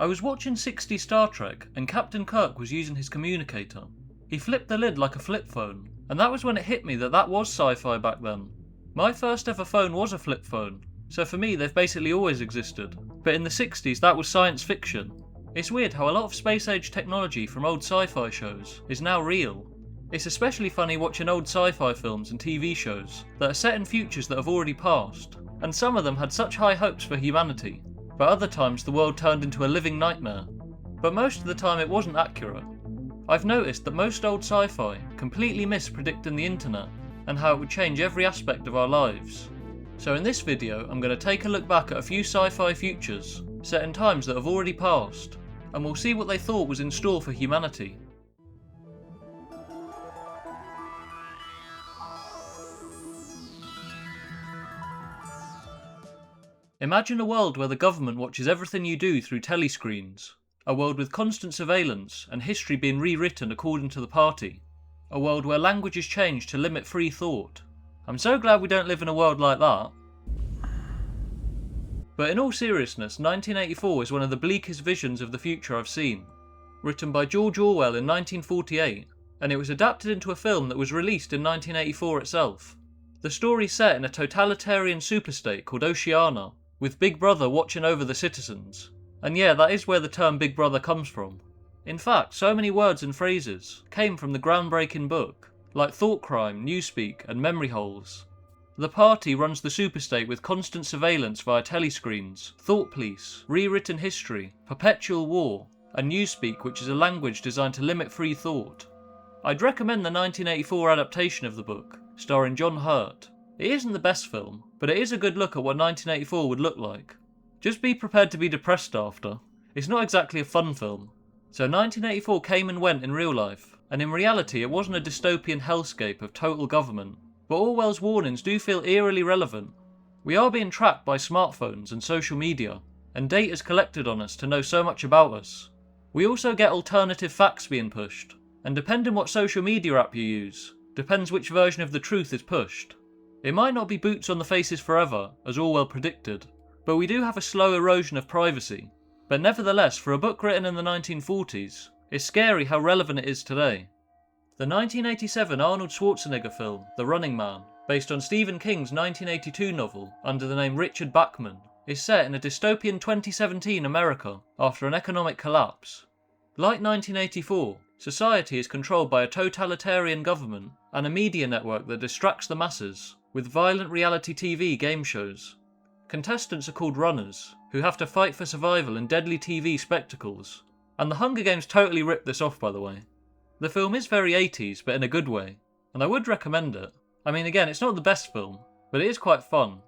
I was watching 60 Star Trek and Captain Kirk was using his communicator. He flipped the lid like a flip phone, and that was when it hit me that that was sci-fi back then. My first ever phone was a flip phone, so for me they've basically always existed, but in the 60s that was science fiction. It's weird how a lot of space age technology from old sci-fi shows is now real. It's especially funny watching old sci-fi films and TV shows that are set in futures that have already passed, and some of them had such high hopes for humanity, but other times the world turned into a living nightmare. But most of the time it wasn't accurate. I've noticed that most old sci-fi completely missed predicting the internet and how it would change every aspect of our lives. So in this video I'm going to take a look back at a few sci-fi futures set in times that have already passed, and we'll see what they thought was in store for humanity. Imagine a world where the government watches everything you do through telescreens. A world with constant surveillance and history being rewritten according to the party. A world where language is changed to limit free thought. I'm so glad we don't live in a world like that. But in all seriousness, 1984 is one of the bleakest visions of the future I've seen. Written by George Orwell in 1948, and it was adapted into a film that was released in 1984 itself. The story's set in a totalitarian superstate called Oceania, with Big Brother watching over the citizens. And yeah, that is where the term Big Brother comes from. In fact, so many words and phrases came from the groundbreaking book, like thought crime, newspeak, and memory holes. The party runs the superstate with constant surveillance via telescreens, thought police, rewritten history, perpetual war, and newspeak, which is a language designed to limit free thought. I'd recommend the 1984 adaptation of the book, starring John Hurt. It isn't the best film, but it is a good look at what 1984 would look like. Just be prepared to be depressed after. It's not exactly a fun film. So 1984 came and went in real life, and in reality it wasn't a dystopian hellscape of total government, but Orwell's warnings do feel eerily relevant. We are being tracked by smartphones and social media, and data's collected on us to know so much about us. We also get alternative facts being pushed, and depending what social media app you use, depends which version of the truth is pushed. It might not be boots on the faces forever, as Orwell predicted, but we do have a slow erosion of privacy. But nevertheless, for a book written in the 1940s, it's scary how relevant it is today. The 1987 Arnold Schwarzenegger film, The Running Man, based on Stephen King's 1982 novel under the name Richard Bachman, is set in a dystopian 2017 America after an economic collapse. Like 1984, society is controlled by a totalitarian government and a media network that distracts the masses with violent reality TV game shows. Contestants are called runners, who have to fight for survival in deadly TV spectacles. And the Hunger Games totally ripped this off, by the way. The film is very 80s, but in a good way, and I would recommend it. I mean, again, it's not the best film, but it is quite fun.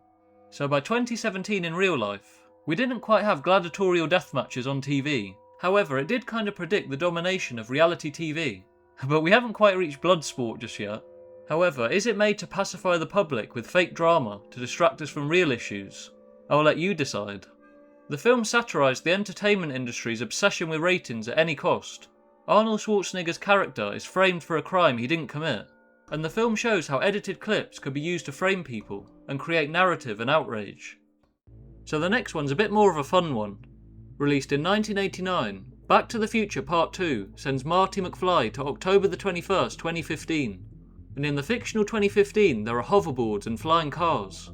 So by 2017 in real life, we didn't quite have gladiatorial death matches on TV. However, it did kind of predict the domination of reality TV. But we haven't quite reached Bloodsport just yet. However, is it made to pacify the public with fake drama to distract us from real issues? I'll let you decide. The film satirised the entertainment industry's obsession with ratings at any cost. Arnold Schwarzenegger's character is framed for a crime he didn't commit, and the film shows how edited clips could be used to frame people and create narrative and outrage. So the next one's a bit more of a fun one. Released in 1989, Back to the Future Part 2 sends Marty McFly to October the 21st, 2015. And in the fictional 2015 there are hoverboards and flying cars.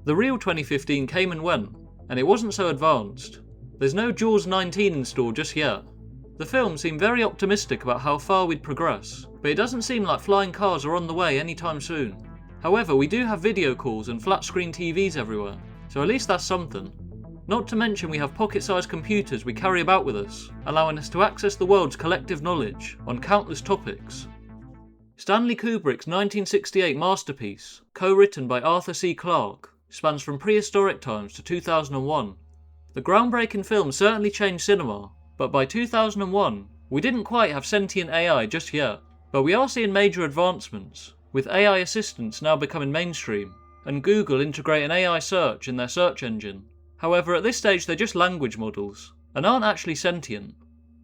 The real 2015 came and went, and it wasn't so advanced. There's no Jaws 19 in store just yet. The film seemed very optimistic about how far we'd progress, but it doesn't seem like flying cars are on the way anytime soon. However, we do have video calls and flat screen TVs everywhere, so at least that's something. Not to mention we have pocket-sized computers we carry about with us, allowing us to access the world's collective knowledge on countless topics. Stanley Kubrick's 1968 masterpiece, co-written by Arthur C. Clarke, spans from prehistoric times to 2001. The groundbreaking film certainly changed cinema, but by 2001, we didn't quite have sentient AI just yet. But we are seeing major advancements, with AI assistants now becoming mainstream, and Google integrating AI search in their search engine. However, at this stage they're just language models, and aren't actually sentient.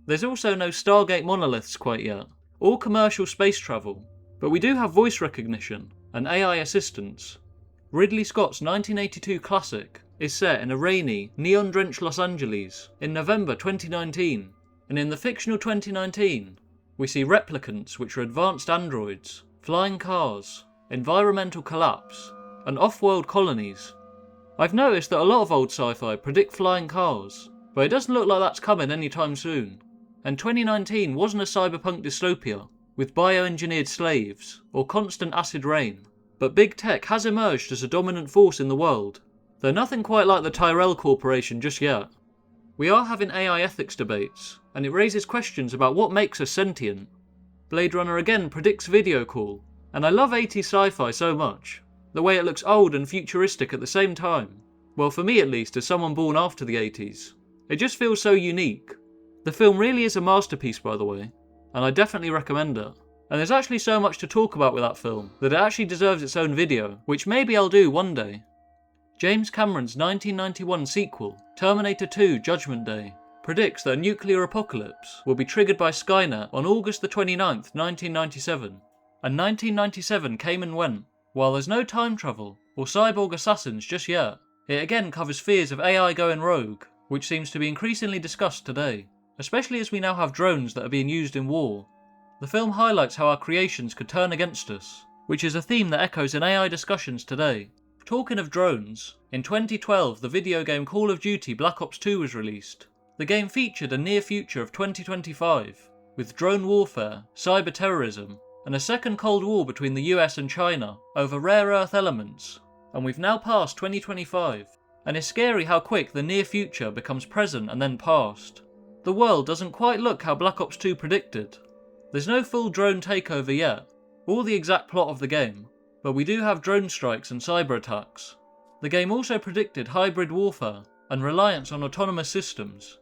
There's also no Stargate monoliths quite yet, or commercial space travel, but we do have voice recognition and AI assistants. Ridley Scott's 1982 classic, is set in a rainy, neon-drenched Los Angeles in November 2019, and in the fictional 2019, we see replicants which are advanced androids, flying cars, environmental collapse, and off-world colonies. I've noticed that a lot of old sci-fi predict flying cars, but it doesn't look like that's coming anytime soon. And 2019 wasn't a cyberpunk dystopia, with bioengineered slaves, or constant acid rain, but big tech has emerged as a dominant force in the world, though nothing quite like the Tyrell Corporation just yet. We are having AI ethics debates, and it raises questions about what makes us sentient. Blade Runner again predicts video call, and I love 80s sci-fi so much, the way it looks old and futuristic at the same time. Well, for me at least, as someone born after the 80s. It just feels so unique. The film really is a masterpiece, by the way, and I definitely recommend it. And there's actually so much to talk about with that film that it actually deserves its own video, which maybe I'll do one day. James Cameron's 1991 sequel, Terminator 2: Judgment Day, predicts that a nuclear apocalypse will be triggered by Skynet on August the 29th, 1997. And 1997 came and went. While there's no time travel or cyborg assassins just yet, it again covers fears of AI going rogue, which seems to be increasingly discussed today, especially as we now have drones that are being used in war. The film highlights how our creations could turn against us, which is a theme that echoes in AI discussions today. Talking of drones, in 2012 the video game Call of Duty Black Ops 2 was released. The game featured a near future of 2025, with drone warfare, cyber terrorism, and a second Cold War between the US and China over rare earth elements, and we've now passed 2025, and it's scary how quick the near future becomes present and then past. The world doesn't quite look how Black Ops 2 predicted. There's no full drone takeover yet, or the exact plot of the game, but we do have drone strikes and cyber attacks. The game also predicted hybrid warfare and reliance on autonomous systems.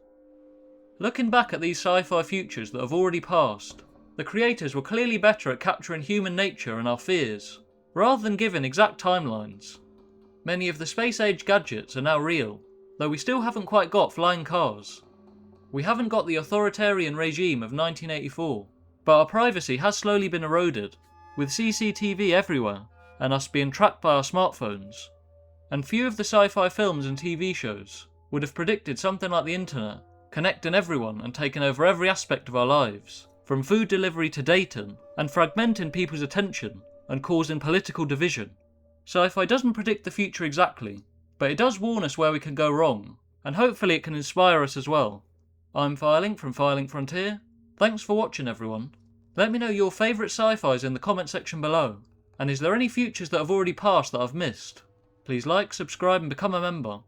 Looking back at these sci-fi futures that have already passed, the creators were clearly better at capturing human nature and our fears, rather than giving exact timelines. Many of the space-age gadgets are now real, though we still haven't quite got flying cars. We haven't got the authoritarian regime of 1984, but our privacy has slowly been eroded, with CCTV everywhere, and us being tracked by our smartphones. And few of the sci-fi films and TV shows would have predicted something like the internet, connecting everyone and taking over every aspect of our lives, from food delivery to dating, and fragmenting people's attention and causing political division. Sci-fi doesn't predict the future exactly, but it does warn us where we can go wrong, and hopefully it can inspire us as well. I'm Firelink from Firelink Frontier. Thanks for watching, everyone. Let me know your favourite sci-fis in the comment section below, and is there any futures that have already passed that I've missed? Please like, subscribe and become a member.